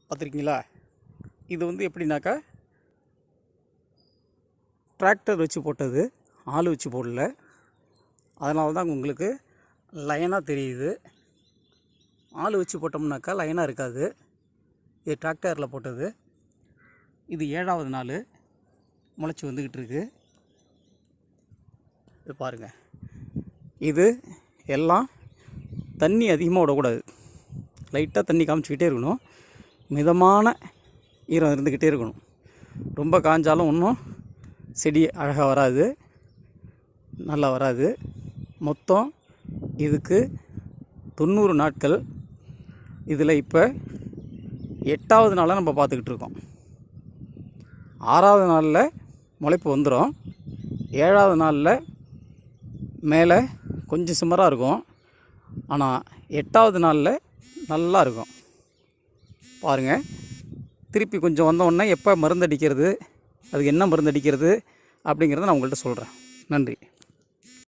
பார்த்துருக்கீங்களா? இது எப்படின்னாக்கா டிராக்டர் வச்சு போட்டது, ஆள் வச்சு போடல. அதனால தான் உங்களுக்கு லைனாக தெரியுது. ஆள் வச்சு போட்டோம்னாக்கா லைனாக இருக்காது. இது டிராக்டரில் போட்டது. இது 7வது நாள் முளைச்சி வந்துக்கிட்டு இருக்கு. இது பாருங்கள். இது எல்லாம் தண்ணி அதிகமாக விடக்கூடாது. லைட்டாக தண்ணி காமிச்சிக்கிட்டே இருக்கணும். மிதமான ஈரம் இருந்துக்கிட்டே இருக்கணும். ரொம்ப காஞ்சாலும் ஒன்றும் செடி அழகாக வராது, நல்லா வராது. மொத்தம் இதுக்கு 90 நாட்கள். இதில் இப்போ 8வது நாளாக நம்ம பார்த்துக்கிட்டு இருக்கோம். 6வது நாளில் முளைப்பு வந்துடும். 7வது நாளில் மேலே கொஞ்சம் சிம்மராக இருக்கும். ஆனால் 8வது நாளில் நல்லா இருக்கும். பாருங்கள். திருப்பி கொஞ்சம் வந்தோடனே எப்போ மருந்து அடிக்கிறது, அதுக்கு என்ன மருந்து அடிக்கிறது அப்படிங்கிறத நான் உங்கள்கிட்ட சொல்கிறேன். நன்றி.